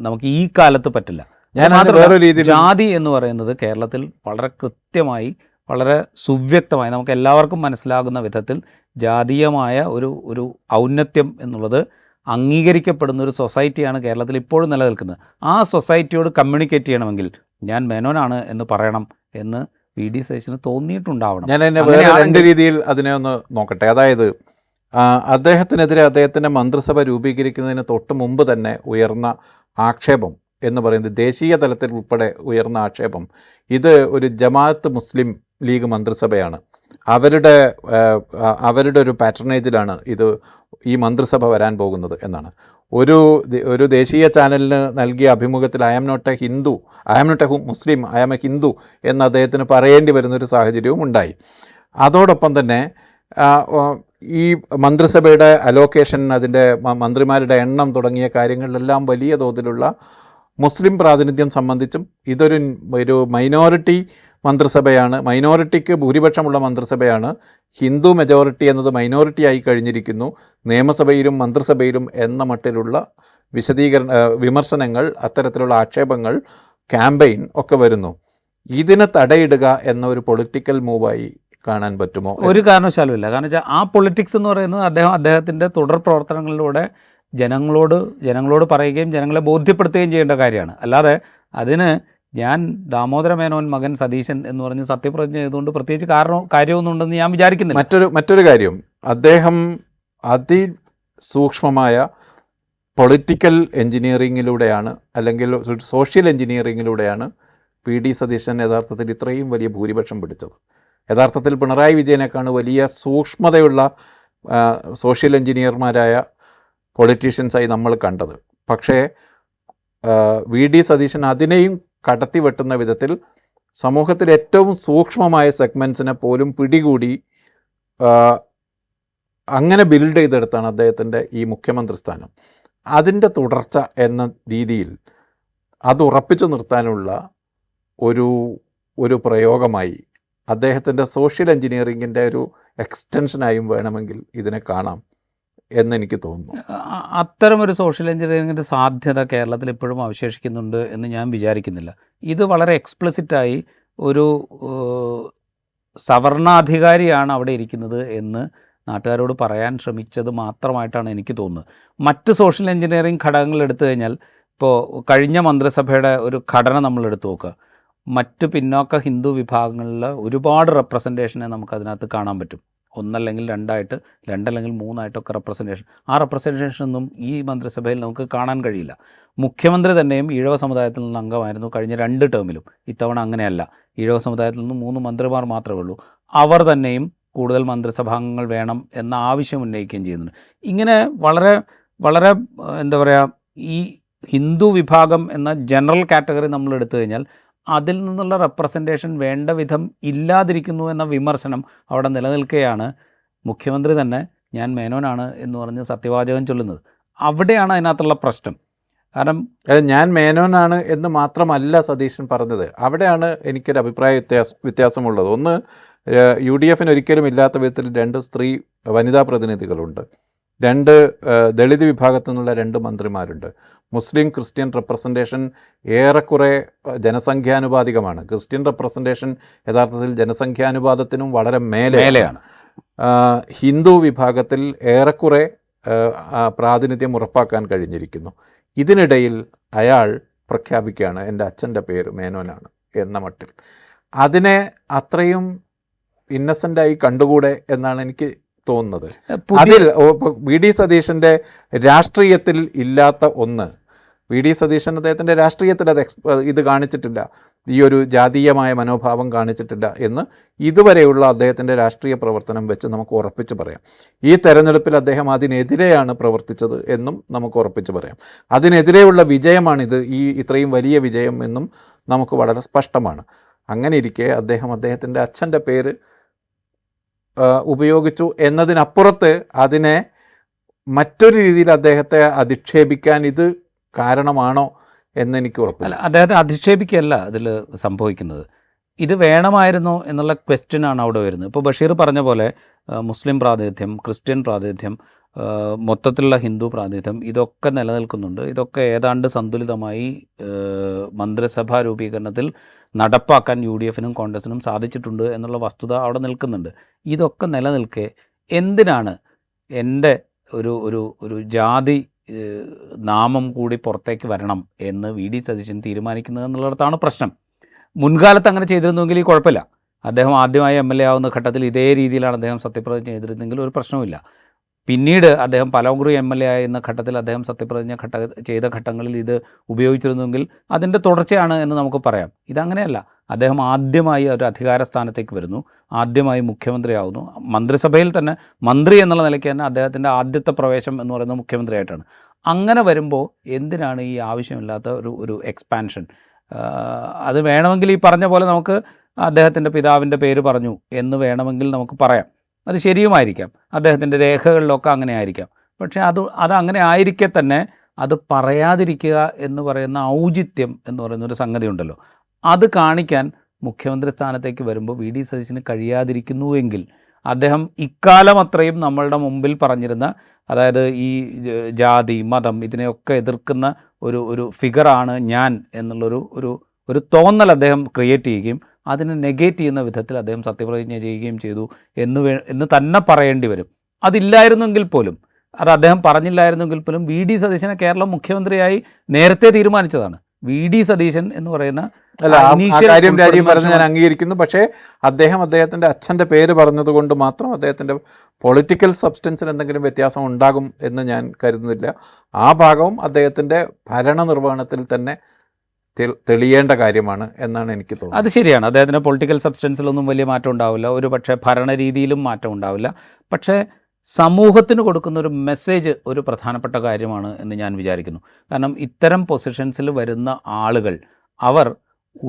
നമുക്ക് ഈ കാലത്ത് പറ്റില്ല. ജാതി എന്ന് പറയുന്നത് കേരളത്തിൽ വളരെ കൃത്യമായി വളരെ സുവ്യക്തമായി നമുക്ക് എല്ലാവർക്കും മനസ്സിലാകുന്ന വിധത്തിൽ ജാതീയമായ ഒരു ഔന്നത്യം എന്നുള്ളത് അംഗീകരിക്കപ്പെടുന്ന ഒരു സൊസൈറ്റിയാണ് കേരളത്തിൽ ഇപ്പോഴും നിലനിൽക്കുന്നത്. ആ സൊസൈറ്റിയോട് കമ്മ്യൂണിക്കേറ്റ് ചെയ്യണമെങ്കിൽ ഞാൻ മേനോനാണ് എന്ന് പറയണം എന്ന് VD സതീശന് തോന്നിയിട്ടുണ്ടാവണം. ഞാൻ എന്നെ വേറെ രണ്ട് രീതിയിൽ അതിനെ ഒന്ന് നോക്കട്ടെ. അതായത് അദ്ദേഹത്തിനെതിരെ അദ്ദേഹത്തിൻ്റെ മന്ത്രിസഭ രൂപീകരിക്കുന്നതിന് തൊട്ട് മുമ്പ് തന്നെ ഉയർന്ന ആക്ഷേപം എന്ന് പറയുന്നത്, ദേശീയ തലത്തിൽ ഉൾപ്പെടെ ഉയർന്ന ആക്ഷേപം, ഇത് ഒരു ജമാഅത്ത് മുസ്ലിം ലീഗ് മന്ത്രിസഭയാണ്, അവരുടെ ഒരു പാറ്റർനേജിലാണ് ഈ മന്ത്രിസഭ വരാൻ പോകുന്നത് എന്നാണ്. ഒരു ദേശീയ ചാനലിന് നൽകിയ അഭിമുഖത്തിൽ I am not a Muslim, I am a Hindu എന്ന് അദ്ദേഹത്തിന് പറയേണ്ടി വരുന്നൊരു സാഹചര്യവും ഉണ്ടായി. അതോടൊപ്പം തന്നെ ഈ മന്ത്രിസഭയുടെ അലോക്കേഷൻ, അതിൻ്റെ മന്ത്രിമാരുടെ എണ്ണം തുടങ്ങിയ കാര്യങ്ങളിലെല്ലാം വലിയ തോതിലുള്ള മുസ്ലിം പ്രാതിനിധ്യം സംബന്ധിച്ചും ഇതൊരു മൈനോറിറ്റി മന്ത്രിസഭയാണ്, മൈനോറിറ്റിക്ക് ഭൂരിപക്ഷമുള്ള മന്ത്രിസഭയാണ്. ഹിന്ദു മെജോറിറ്റി എന്നത് മൈനോറിറ്റി ആയി കഴിഞ്ഞിരിക്കുന്നു നിയമസഭയിലും മന്ത്രിസഭയിലും എന്ന മട്ടിലുള്ള വിമർശനങ്ങൾ, അത്തരത്തിലുള്ള ആക്ഷേപങ്ങൾ, ക്യാമ്പയിൻ ഒക്കെ വരുന്നു. ഇതിന് തടയിടുക എന്ന ഒരു പൊളിറ്റിക്കൽ മൂവായി കാണാൻ പറ്റുമോ? ഒരു കാരണവശാലുമില്ല. കാരണം വെച്ചാൽ ആ പൊളിറ്റിക്സ് എന്ന് പറയുന്നത് അദ്ദേഹത്തിൻ്റെ തുടർ പ്രവർത്തനങ്ങളിലൂടെ ജനങ്ങളോട് പറയുകയും ജനങ്ങളെ ബോധ്യപ്പെടുത്തുകയും ചെയ്യേണ്ട കാര്യമാണ്. അല്ലാതെ അതിന് ഞാൻ ദാമോദര മേനോൻ മകൻ സതീശൻ എന്ന് പറഞ്ഞ് സത്യപ്രതിജ്ഞ ചെയ്തുകൊണ്ട് പ്രത്യേകിച്ച് കാര്യമൊന്നും ഉണ്ടെന്ന് ഞാൻ വിചാരിക്കുന്നില്ല. മറ്റൊരു കാര്യം, അദ്ദേഹം അതിസൂക്ഷ്മമായ പൊളിറ്റിക്കൽ എൻജിനീയറിങ്ങിലൂടെയാണ്, അല്ലെങ്കിൽ സോഷ്യൽ എൻജിനീയറിങ്ങിലൂടെയാണ് VD സതീശൻ യഥാർത്ഥത്തിൽ ഇത്രയും വലിയ ഭൂരിപക്ഷം പിടിച്ചത്. യഥാർത്ഥത്തിൽ പിണറായി വിജയനേക്കാണ് വലിയ സൂക്ഷ്മതയുള്ള സോഷ്യൽ എൻജിനീയർമാരായ പൊളിറ്റീഷ്യൻസായി നമ്മൾ കണ്ടത്. പക്ഷേ VD സതീശൻ അതിനെയും കടത്തി വെട്ടുന്ന വിധത്തിൽ സമൂഹത്തിൽ ഏറ്റവും സൂക്ഷ്മമായ സെഗ്മെൻറ്റ്സിനെ പോലും പിടികൂടി അങ്ങനെ ബിൽഡ് ചെയ്തെടുത്താണ് അദ്ദേഹത്തിൻ്റെ ഈ മുഖ്യമന്ത്രി സ്ഥാനം. അതിൻ്റെ എന്ന രീതിയിൽ അത് ഉറപ്പിച്ചു നിർത്താനുള്ള ഒരു പ്രയോഗമായി, അദ്ദേഹത്തിൻ്റെ സോഷ്യൽ എൻജിനീയറിങ്ങിൻ്റെ ഒരു എക്സ്റ്റൻഷനായും വേണമെങ്കിൽ ഇതിനെ കാണാം എന്നെനിക്ക് തോന്നുന്നു. അത്തരമൊരു സോഷ്യൽ എഞ്ചിനീയറിങ്ങിൻ്റെ സാധ്യത കേരളത്തിൽ ഇപ്പോഴും അവശേഷിക്കുന്നുണ്ട് എന്ന് ഞാൻ വിചാരിക്കുന്നില്ല. ഇത് വളരെ എക്സ്പ്ലിസിറ്റായി ഒരു സവർണാധികാരിയാണ് അവിടെ ഇരിക്കുന്നത് എന്ന് നാട്ടുകാരോട് പറയാൻ ശ്രമിച്ചത് മാത്രമായിട്ടാണ് എനിക്ക് തോന്നുന്നത്. മറ്റ് സോഷ്യൽ എഞ്ചിനീയറിംഗ് ഘടകങ്ങൾ എടുത്തു കഴിഞ്ഞാൽ, ഇപ്പോൾ കഴിഞ്ഞ മന്ത്രിസഭയുടെ ഒരു ഘടന നമ്മൾ എടുത്തു നോക്കുക, മറ്റ് പിന്നോക്ക ഹിന്ദു വിഭാഗങ്ങളിൽ ഒരുപാട് റെപ്രസെൻറ്റേഷനെ നമുക്കതിനകത്ത് കാണാൻ പറ്റും. ഒന്നല്ലെങ്കിൽ രണ്ടല്ലെങ്കിൽ മൂന്നായിട്ടൊക്കെ റെപ്രസെൻറ്റേഷൻ. ആ റെപ്രസെൻറ്റേഷനൊന്നും ഈ മന്ത്രിസഭയിൽ നമുക്ക് കാണാൻ കഴിയില്ല. മുഖ്യമന്ത്രി തന്നെയും ഈഴവ സമുദായത്തിൽ നിന്ന് അംഗമായിരുന്നു കഴിഞ്ഞ 2 ടേമിലും. ഇത്തവണ അങ്ങനെയല്ല. ഈഴവ സമുദായത്തിൽ നിന്ന് 3 മന്ത്രിമാർ മാത്രമേ ഉള്ളൂ. അവർ തന്നെയും കൂടുതൽ മന്ത്രിസഭാംഗങ്ങൾ വേണം എന്ന ആവശ്യം ഉന്നയിക്കുകയും ചെയ്യുന്നുണ്ട്. ഇങ്ങനെ വളരെ വളരെ എന്താ പറയുക, ഈ ഹിന്ദു വിഭാഗം എന്ന ജനറൽ കാറ്റഗറി നമ്മൾ എടുത്തു കഴിഞ്ഞാൽ അതിൽ നിന്നുള്ള റെപ്രസെൻറ്റേഷൻ വേണ്ട വിധം ഇല്ലാതിരിക്കുന്നു എന്ന വിമർശനം അവിടെ നിലനിൽക്കുകയാണ് മുഖ്യമന്ത്രി തന്നെ ഞാൻ മേനോനാണ് എന്ന് പറഞ്ഞ് സത്യവാചകം ചൊല്ലുന്നത്. അവിടെയാണ് അതിനകത്തുള്ള പ്രശ്നം. കാരണം ഞാൻ മേനോനാണ് എന്ന് മാത്രമല്ല സതീശൻ പറഞ്ഞത്, അവിടെയാണ് എനിക്കൊരു അഭിപ്രായ വ്യത്യാസമുള്ളത്. ഒന്ന്, UDFന് ഒരിക്കലും ഇല്ലാത്ത വിധത്തിൽ 2 വനിതാ പ്രതിനിധികളുണ്ട്, 2 ദളിത് വിഭാഗത്തു നിന്നുള്ള 2 മന്ത്രിമാരുണ്ട്. മുസ്ലിം ക്രിസ്ത്യൻ റെപ്രസെൻറ്റേഷൻ ഏറെക്കുറെ ജനസംഖ്യാനുപാതികമാണ്. ക്രിസ്ത്യൻ റെപ്രസെൻറ്റേഷൻ യഥാർത്ഥത്തിൽ ജനസംഖ്യാനുപാതത്തിനും വളരെ മേലെയാണ്. ഹിന്ദു വിഭാഗത്തിൽ ഏറെക്കുറെ പ്രാതിനിധ്യം ഉറപ്പാക്കാൻ കഴിഞ്ഞിരിക്കുന്നു. ഇതിനിടയിൽ അയാൾ പ്രഖ്യാപിക്കുകയാണ് എൻ്റെ അച്ഛൻ്റെ പേര് മേനോനാണ് എന്ന മട്ടിൽ. അതിനെ അത്രയും ഇന്നസെൻ്റായി കണ്ടുകൂടെ എന്നാണ് എനിക്ക് തോന്നുന്നത്. അതിൽ VD സതീശൻ്റെ രാഷ്ട്രീയത്തിൽ ഇല്ലാത്ത ഒന്ന്, VD സതീശൻ അദ്ദേഹത്തിൻ്റെ രാഷ്ട്രീയത്തിൽ ഇത് കാണിച്ചിട്ടില്ല, ഈ ഒരു ജാതീയമായ മനോഭാവം കാണിച്ചിട്ടില്ല എന്ന് ഇതുവരെയുള്ള അദ്ദേഹത്തിൻ്റെ രാഷ്ട്രീയ പ്രവർത്തനം വെച്ച് നമുക്ക് ഉറപ്പിച്ച് പറയാം. ഈ തെരഞ്ഞെടുപ്പിൽ അദ്ദേഹം അതിനെതിരെയാണ് പ്രവർത്തിച്ചത് എന്നും നമുക്ക് ഉറപ്പിച്ച് പറയാം. അതിനെതിരെയുള്ള വിജയമാണിത്, ഇത്രയും വലിയ വിജയം എന്നും നമുക്ക് വളരെ സ്പഷ്ടമാണ്. അങ്ങനെ ഇരിക്കെ അദ്ദേഹത്തിൻ്റെ അച്ഛൻ്റെ പേര് ഉപയോഗിച്ചു എന്നതിനപ്പുറത്ത് അതിനെ മറ്റൊരു രീതിയിൽ അദ്ദേഹത്തെ അധിക്ഷേപിക്കാൻ ഇത് കാരണമാണോ എന്നെനിക്ക് ഉറപ്പില്ല. അദ്ദേഹത്തെ അധിക്ഷേപിക്കുകയല്ല അതിൽ സംഭവിക്കുന്നത്. ഇത് വേണമായിരുന്നോ എന്നുള്ള ക്വസ്റ്റ്യനാണ് അവിടെ വരുന്നത്. ഇപ്പോൾ ബഷീർ പറഞ്ഞ പോലെ മുസ്ലിം പ്രാതിനിധ്യം, ക്രിസ്ത്യൻ പ്രാതിനിധ്യം, മൊത്തത്തിലുള്ള ഹിന്ദു പ്രാതിനിധ്യം ഇതൊക്കെ നിലനിൽക്കുന്നുണ്ട്. ഇതൊക്കെ ഏതാണ്ട് സന്തുലിതമായി മന്ത്രിസഭാ രൂപീകരണത്തിൽ നടപ്പാക്കാൻ UDFനും കോൺഗ്രസിനും സാധിച്ചിട്ടുണ്ട് എന്നുള്ള വസ്തുത അവിടെ നിൽക്കുന്നുണ്ട്. ഇതൊക്കെ നിലനിൽക്കെ എന്തിനാണ് എൻ്റെ ഒരു ഒരു ഒരു ജാതി നാമം കൂടി പുറത്തേക്ക് വരണം എന്ന് VD സതീശൻ തീരുമാനിക്കുന്നത് എന്നുള്ളിടത്താണ് പ്രശ്നം. മുൻകാലത്ത് അങ്ങനെ ചെയ്തിരുന്നുവെങ്കിൽ ഈ കുഴപ്പമില്ല. അദ്ദേഹം ആദ്യമായി MLA ആവുന്ന ഘട്ടത്തിൽ ഇതേ രീതിയിലാണ് അദ്ദേഹം സത്യപ്രതിജ്ഞ ചെയ്തിരുന്നെങ്കിൽ ഒരു പ്രശ്നവുമില്ല. പിന്നീട് അദ്ദേഹം പലകുറി MLA ആയിരുന്ന ഘട്ടത്തിൽ അദ്ദേഹം സത്യപ്രതിജ്ഞ ചെയ്ത ഘട്ടങ്ങളിൽ ഇത് ഉപയോഗിച്ചിരുന്നെങ്കിൽ അതിൻ്റെ തുടർച്ചയാണ് എന്ന് നമുക്ക് പറയാം. ഇതങ്ങനെയല്ല. അദ്ദേഹം ആദ്യമായി ഒരു അധികാര സ്ഥാനത്തേക്ക് വരുന്നു, ആദ്യമായി മുഖ്യമന്ത്രിയാവുന്നു. മന്ത്രിസഭയിൽ തന്നെ മന്ത്രി എന്നുള്ള നിലയ്ക്ക് തന്നെ അദ്ദേഹത്തിൻ്റെ ആദ്യത്തെ പ്രവേശം എന്ന് പറയുന്നത് മുഖ്യമന്ത്രിയായിട്ടാണ്. അങ്ങനെ വരുമ്പോൾ എന്തിനാണ് ഈ ആവശ്യമില്ലാത്ത ഒരു എക്സ്പാൻഷൻ? അത് വേണമെങ്കിൽ ഈ പറഞ്ഞ പോലെ നമുക്ക് അദ്ദേഹത്തിൻ്റെ പിതാവിൻ്റെ പേര് പറഞ്ഞു എന്ന് വേണമെങ്കിൽ നമുക്ക് പറയാം. അത് ശരിയുമായിരിക്കാം, അദ്ദേഹത്തിൻ്റെ രേഖകളിലൊക്കെ അങ്ങനെ ആയിരിക്കാം. പക്ഷേ അതങ്ങനെ ആയിരിക്കെ തന്നെ അത് പറയാതിരിക്കുക എന്ന് പറയുന്ന ഔചിത്യം എന്ന് പറയുന്നൊരു സംഗതി ഉണ്ടല്ലോ, അത് കാണിക്കാൻ മുഖ്യമന്ത്രി സ്ഥാനത്തേക്ക് വരുമ്പോൾ VD സതീശന് കഴിയാതിരിക്കുന്നുവെങ്കിൽ അദ്ദേഹം ഇക്കാലം അത്രയും നമ്മളുടെ മുമ്പിൽ പറഞ്ഞിരുന്ന, അതായത് ഈ ജാതി മതം ഇതിനെയൊക്കെ എതിർക്കുന്ന ഒരു ഫിഗറാണ് ഞാൻ എന്നുള്ളൊരു തോന്നൽ അദ്ദേഹം ക്രിയേറ്റ് ചെയ്യുകയും അതിനെ നെഗേറ്റ് ചെയ്യുന്ന വിധത്തിൽ അദ്ദേഹം സത്യപ്രതിജ്ഞ ചെയ്യുകയും ചെയ്തു എന്ന് തന്നെ പറയേണ്ടി വരും. അതില്ലായിരുന്നെങ്കിൽ പോലും, അത് അദ്ദേഹം പറഞ്ഞില്ലായിരുന്നെങ്കിൽ പോലും VD സതീശനെ കേരളം മുഖ്യമന്ത്രിയായി നേരത്തെ തീരുമാനിച്ചതാണ്. VD സതീശൻ എന്ന് പറയുന്ന കാര്യം രാജീവ് പറഞ്ഞ് ഞാൻ അംഗീകരിക്കുന്നു. പക്ഷേ അദ്ദേഹത്തിൻ്റെ അച്ഛൻ്റെ പേര് പറഞ്ഞതുകൊണ്ട് മാത്രം അദ്ദേഹത്തിൻ്റെ പൊളിറ്റിക്കൽ സബ്സ്റ്റൻസിന് എന്തെങ്കിലും വ്യത്യാസം ഉണ്ടാകും എന്ന് ഞാൻ കരുതുന്നില്ല. ആ ഭാഗവും അദ്ദേഹത്തിൻ്റെ ഭരണനിർവഹണത്തിൽ തന്നെ തെളിയേണ്ട കാര്യമാണ് എന്നാണ് എനിക്ക് തോന്നുന്നത്. അത് ശരിയാണ്. അദ്ദേഹത്തിൻ്റെ പൊളിറ്റിക്കൽ സബ്സ്റ്റൻസിലൊന്നും വലിയ മാറ്റം ഉണ്ടാവില്ല, ഒരു പക്ഷേ ഭരണരീതിയിലും മാറ്റം ഉണ്ടാവില്ല. പക്ഷേ സമൂഹത്തിന് കൊടുക്കുന്ന ഒരു മെസ്സേജ് ഒരു പ്രധാനപ്പെട്ട കാര്യമാണ് എന്ന് ഞാൻ വിചാരിക്കുന്നു. കാരണം ഇത്തരം പൊസിഷൻസിൽ വരുന്ന ആളുകൾ അവർ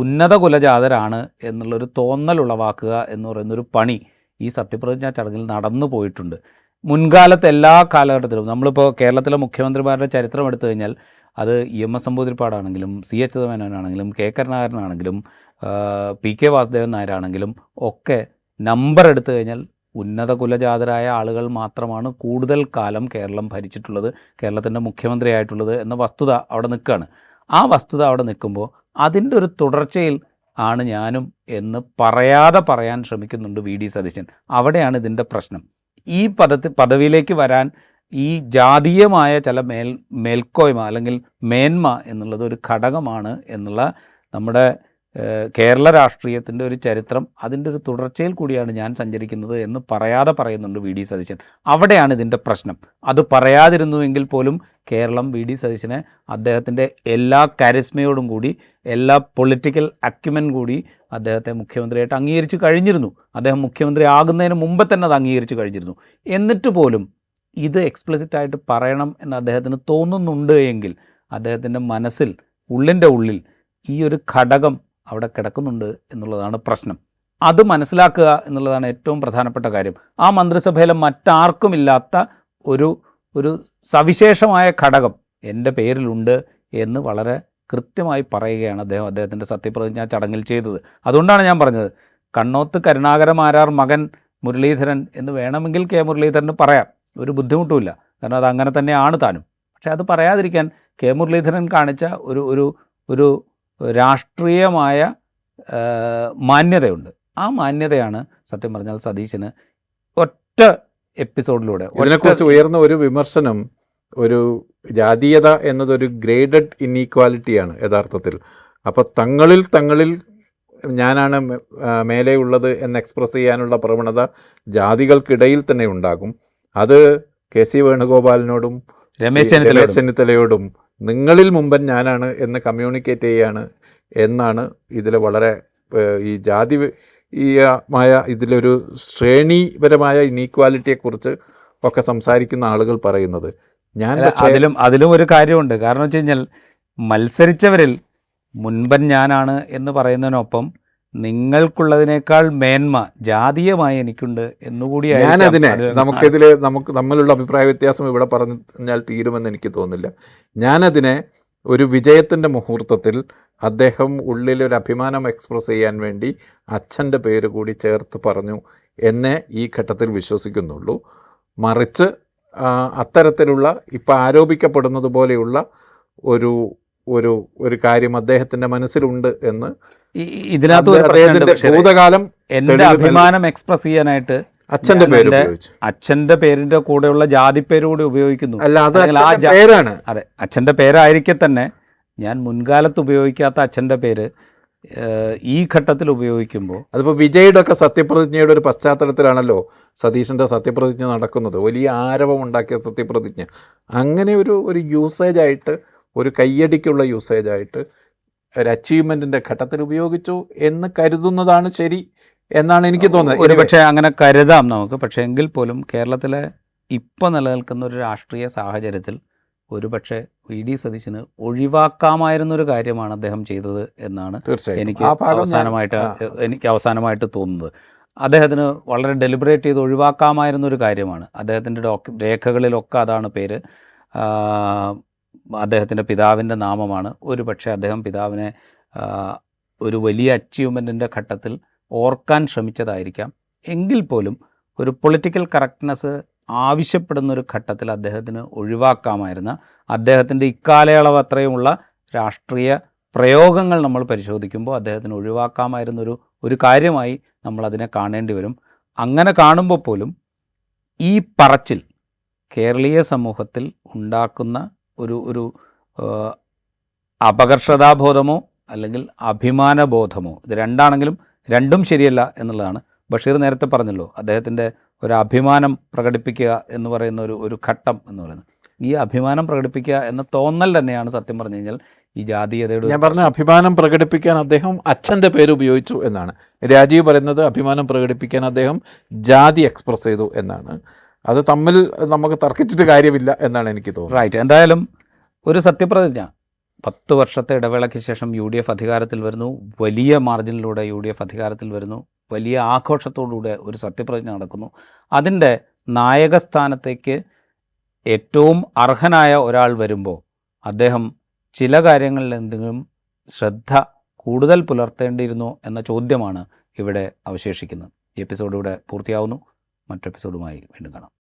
ഉന്നത കുലജാതരാണ് എന്നുള്ളൊരു തോന്നൽ ഉളവാക്കുക എന്ന് പറയുന്നൊരു പണി ഈ സത്യപ്രതിജ്ഞാ ചടങ്ങിൽ നടന്നു പോയിട്ടുണ്ട്. മുൻകാലത്ത് എല്ലാ കാലഘട്ടത്തിലും നമ്മളിപ്പോൾ കേരളത്തിലെ മുഖ്യമന്ത്രിമാരുടെ ചരിത്രം എടുത്തു കഴിഞ്ഞാൽ അത് EMS നമ്പൂതിരിപ്പാടാണെങ്കിലും CH ചിദംബരനാണെങ്കിലും K കരുണാകരനാണെങ്കിലും PK Vasudevan നായരാണെങ്കിലും ഒക്കെ നമ്പർ എടുത്തു കഴിഞ്ഞാൽ ഉന്നത കുലജാതരായ ആളുകൾ മാത്രമാണ് കൂടുതൽ കാലം കേരളം ഭരിച്ചിട്ടുള്ളത്, കേരളത്തിൻ്റെ മുഖ്യമന്ത്രിയായിട്ടുള്ളത് എന്ന വസ്തുത അവിടെ നിൽക്കുകയാണ്. ആ വസ്തുത അവിടെ നിൽക്കുമ്പോൾ അതിൻ്റെ ഒരു തുടർച്ചയിൽ ആണ് ഞാനും എന്ന് പറയാൻ ശ്രമിക്കുന്നുണ്ട് VD സതീശൻ. അവിടെയാണ് ഇതിൻ്റെ പ്രശ്നം. ഈ പദവിയിലേക്ക് വരാൻ ഈ ജാതീയമായ ചില മേൽക്കോയ്മ അല്ലെങ്കിൽ മേന്മ എന്നുള്ളത് ഒരു ഘടകമാണ് എന്നുള്ള നമ്മുടെ കേരള രാഷ്ട്രീയത്തിൻ്റെ ഒരു ചരിത്രം, അതിൻ്റെ ഒരു തുടർച്ചയിൽ കൂടിയാണ് ഞാൻ സഞ്ചരിക്കുന്നത് എന്ന് പറയുന്നുണ്ട് VD സതീശൻ. അവിടെയാണ് ഇതിൻ്റെ പ്രശ്നം. അത് പറയാതിരുന്നുവെങ്കിൽ പോലും കേരളം VD സതീശനെ അദ്ദേഹത്തിൻ്റെ എല്ലാ കാരിസ്മയോടും കൂടി, എല്ലാ പൊളിറ്റിക്കൽ അക്യുമെൻ കൂടി അദ്ദേഹത്തെ മുഖ്യമന്ത്രിയായിട്ട് അംഗീകരിച്ച് കഴിഞ്ഞിരുന്നു. അദ്ദേഹം മുഖ്യമന്ത്രി ആകുന്നതിന് മുമ്പ് തന്നെ അത് അംഗീകരിച്ച് കഴിഞ്ഞിരുന്നു. എന്നിട്ട് പോലും ഇത് എക്സ്പ്ലിസിറ്റായിട്ട് പറയണം എന്ന് അദ്ദേഹത്തിന് തോന്നുന്നുണ്ട് എങ്കിൽ അദ്ദേഹത്തിൻ്റെ മനസ്സിൽ, ഉള്ളിൻ്റെ ഉള്ളിൽ ഈ ഒരു ഘടകം അവിടെ കിടക്കുന്നുണ്ട് എന്നുള്ളതാണ് പ്രശ്നം. അത് മനസ്സിലാക്കുക എന്നുള്ളതാണ് ഏറ്റവും പ്രധാനപ്പെട്ട കാര്യം. ആ മന്ത്രിസഭയിലെ മറ്റാർക്കുമില്ലാത്ത ഒരു സവിശേഷമായ ഘടകം എൻ്റെ പേരിലുണ്ട് എന്ന് വളരെ കൃത്യമായി പറയുകയാണ് അദ്ദേഹത്തിൻ്റെ സത്യപ്രതിജ്ഞാ ചടങ്ങിൽ ചെയ്തത്. അതുകൊണ്ടാണ് ഞാൻ പറഞ്ഞത്, കണ്ണോത്ത് കരുണാകരമാരാർ മകൻ മുരളീധരൻ എന്ന് വേണമെങ്കിൽ K മുരളീധരന് പറയാം, ഒരു ബുദ്ധിമുട്ടുമില്ല. കാരണം അത് അങ്ങനെ തന്നെയാണ് താനും. പക്ഷേ അത് പറയാതിരിക്കാൻ K മുരളീധരൻ കാണിച്ച ഒരു രാഷ്ട്രീയമായ മാന്യതയുണ്ട്. ആ മാന്യതയാണ് സത്യം പറഞ്ഞാൽ സതീശന് ഒറ്റ എപ്പിസോഡിലൂടെ. ഇതിനെക്കുറിച്ച് ഉയർന്ന ഒരു വിമർശനം, ഒരു ജാതീയത എന്നതൊരു ഗ്രേഡഡ് ഇൻഈക്വാലിറ്റിയാണ് യഥാർത്ഥത്തിൽ. അപ്പോൾ തങ്ങളിൽ ഞാനാണ് മേലെയുള്ളത് എന്ന് എക്സ്പ്രസ് ചെയ്യാനുള്ള പ്രവണത ജാതികൾക്കിടയിൽ തന്നെ ഉണ്ടാകും. അത് KC വേണുഗോപാലിനോടും രമേശ് ചെന്നിത്തലയോടും നിങ്ങളിൽ മുമ്പൻ ഞാനാണ് എന്ന് കമ്മ്യൂണിക്കേറ്റ് ചെയ്യാണ് എന്നാണ് ഇതിൽ വളരെ ഈ ജാതിമായ ഇതിലൊരു ശ്രേണിപരമായ ഇനീക്വാലിറ്റിയെക്കുറിച്ച് ഒക്കെ സംസാരിക്കുന്ന ആളുകൾ പറയുന്നത്. അതിലും ഒരു കാര്യമുണ്ട്. കാരണം വെച്ച് കഴിഞ്ഞാൽ മത്സരിച്ചവരിൽ മുൻപൻ ഞാനാണ് എന്ന് പറയുന്നതിനൊപ്പം നിങ്ങൾക്കുള്ളതിനേക്കാൾ മേന്മ ജാതീയമായി എനിക്കുണ്ട് എന്നുകൂടി ഞാനതിനെ നമുക്ക് തമ്മിലുള്ള അഭിപ്രായ വ്യത്യാസം ഇവിടെ പറഞ്ഞാൽ തീരുമെന്ന് എനിക്ക് തോന്നുന്നില്ല. ഞാനതിനെ ഒരു വിജയത്തിൻ്റെ മുഹൂർത്തത്തിൽ അദ്ദേഹം ഉള്ളിലൊരു അഭിമാനം എക്സ്പ്രസ് ചെയ്യാൻ വേണ്ടി അച്ഛൻ്റെ പേര് കൂടി ചേർത്ത് പറഞ്ഞു എന്നേ ഈ ഘട്ടത്തിൽ വിശ്വസിക്കുന്നുള്ളൂ. മറിച്ച് അത്തരത്തിലുള്ള ഇപ്പം ആരോപിക്കപ്പെടുന്നത് പോലെയുള്ള ഒരു ഒരു ഒരു കാര്യം അദ്ദേഹത്തിൻ്റെ മനസ്സിലുണ്ട് എന്ന് ഇതിനകത്ത് ഒരു പ്രശ്നമുണ്ട്. അദ്ദേഹത്തിൻ്റെ പക്ഷേ ഭൂതകാലം എൻ്റെ അഭിമാനം എക്സ്പ്രസ് ചെയ്യാനായിട്ട് അച്ഛൻ്റെ ഞാൻ പേര് എൻ്റെ ഉപയോഗിച്ചു. അച്ഛൻ്റെ പേരിൻ്റെ കൂടെയുള്ള ജാതിപ്പേര് കൂടി ഉപയോഗിക്കുന്നു. അല്ല, അത് അല്ലെങ്കിൽ ആ അച്ഛൻ്റെ പേരാണ്. അതെ, അച്ഛൻ്റെ പേരായിരിക്കെ തന്നെ ഞാൻ മുൻകാലത്ത് ഉപയോഗിക്കാത്ത അച്ഛൻ്റെ പേര് ഈ ഘട്ടത്തിൽ ഉപയോഗിക്കുമ്പോൾ അതിപ്പോൾ വിജയുടെ ഒക്കെ സത്യപ്രതിജ്ഞയുടെ ഒരു പശ്ചാത്തലത്തിലാണല്ലോ സതീഷിൻ്റെ സത്യപ്രതിജ്ഞ നടക്കുന്നത്. വലിയ ആരവമുണ്ടാക്കിയ സത്യപ്രതിജ്ഞ. അങ്ങനെ ഒരു യൂസേജായിട്ട്, ഒരു കയ്യടിക്കുള്ള യൂസേജായിട്ട്, ഒരു അച്ചീവ്മെൻറ്റിൻ്റെ ഘട്ടത്തിൽ ഉപയോഗിച്ചു എന്ന് കരുതുന്നതാണ് ശരി എന്നാണ് എനിക്ക് തോന്നുന്നത്. ഒരു പക്ഷേ അങ്ങനെ കരുതാം നമുക്ക്. പക്ഷേ എങ്കിൽ പോലും കേരളത്തിലെ ഇപ്പോൾ നിലനിൽക്കുന്ന ഒരു രാഷ്ട്രീയ സാഹചര്യത്തിൽ ഒരു പക്ഷേ വി.ഡി. സതീശന് ഒഴിവാക്കാമായിരുന്നൊരു കാര്യമാണ് അദ്ദേഹം ചെയ്തത് എന്നാണ് എനിക്ക് അവസാനമായിട്ട് തോന്നുന്നത്. അദ്ദേഹത്തിന് വളരെ ഡെലിബറേറ്റ് ചെയ്ത് ഒഴിവാക്കാമായിരുന്നൊരു കാര്യമാണ്. അദ്ദേഹത്തിൻ്റെ രേഖകളിലൊക്കെ അതാണ് പേര്. അദ്ദേഹത്തിൻ്റെ പിതാവിൻ്റെ നാമമാണ്. ഒരു പക്ഷേ അദ്ദേഹം പിതാവിനെ ഒരു വലിയ അച്ചീവ്മെൻറ്റിൻ്റെ ഘട്ടത്തിൽ ഓർക്കാൻ ശ്രമിച്ചതായിരിക്കാം. എങ്കിൽ പോലും ഒരു പൊളിറ്റിക്കൽ കറക്റ്റ്നെസ് ആവശ്യപ്പെടുന്നൊരു ഘട്ടത്തിൽ അദ്ദേഹത്തിന് ഒഴിവാക്കാമായിരുന്ന, അദ്ദേഹത്തിൻ്റെ ഇക്കാലയളവ് അത്രയുമുള്ള രാഷ്ട്രീയ പ്രയോഗങ്ങൾ നമ്മൾ പരിശോധിക്കുമ്പോൾ അദ്ദേഹത്തിന് ഒഴിവാക്കാമായിരുന്നൊരു കാര്യമായി നമ്മളതിനെ കാണേണ്ടി വരും. അങ്ങനെ കാണുമ്പോൾ പോലും ഈ പറച്ചിൽ കേരളീയ സമൂഹത്തിൽ ഉണ്ടാക്കുന്ന ഒരു അപകർഷതാബോധമോ അല്ലെങ്കിൽ അഭിമാനബോധമോ, ഇത് രണ്ടാണെങ്കിലും രണ്ടും ശരിയല്ല എന്നുള്ളതാണ്. ബഷീർ നേരത്തെ പറഞ്ഞല്ലോ, അദ്ദേഹത്തിൻ്റെ ഒരു അഭിമാനം പ്രകടിപ്പിക്കുക എന്ന് പറയുന്ന ഒരു ഘട്ടം എന്ന് പറയുന്നത്. ഈ അഭിമാനം പ്രകടിപ്പിക്കുക എന്ന തോന്നൽ തന്നെയാണ് സത്യം പറഞ്ഞു കഴിഞ്ഞാൽ ഈ ജാതീയതയുടെ. ഞാൻ പറഞ്ഞ അഭിമാനം പ്രകടിപ്പിക്കാൻ അദ്ദേഹം അച്ഛൻ്റെ പേര് ഉപയോഗിച്ചു എന്നാണ്. രാജീവ് പറയുന്നത് അഭിമാനം പ്രകടിപ്പിക്കാൻ അദ്ദേഹം ജാതി എക്സ്പ്രസ് ചെയ്തു എന്നാണ്. അത് തമ്മിൽ നമുക്ക് തർക്കിച്ചിട്ട് കാര്യമില്ല എന്നാണ് എനിക്ക് തോന്നുന്നത്. റൈറ്റ്. എന്തായാലും ഒരു സത്യപ്രതിജ്ഞ 10 വർഷത്തെ ഇടവേളയ്ക്ക് ശേഷം UDF അധികാരത്തിൽ വരുന്നു. വലിയ മാർജിനിലൂടെ UDF അധികാരത്തിൽ വരുന്നു. വലിയ ആഘോഷത്തോടുകൂടെ ഒരു സത്യപ്രതിജ്ഞ നടക്കുന്നു. അതിൻ്റെ നായകസ്ഥാനത്തേക്ക് ഏറ്റവും അർഹനായ ഒരാൾ വരുമ്പോൾ അദ്ദേഹം ചില കാര്യങ്ങളിൽ എന്തെങ്കിലും ശ്രദ്ധ കൂടുതൽ പുലർത്തേണ്ടിയിരുന്നോ എന്ന ചോദ്യമാണ് ഇവിടെ അവശേഷിക്കുന്നത്. ഈ എപ്പിസോഡ് ഇവിടെ പൂർത്തിയാവുന്നു. മറ്റെപ്പിസോഡുമായി വീണ്ടും കാണാം.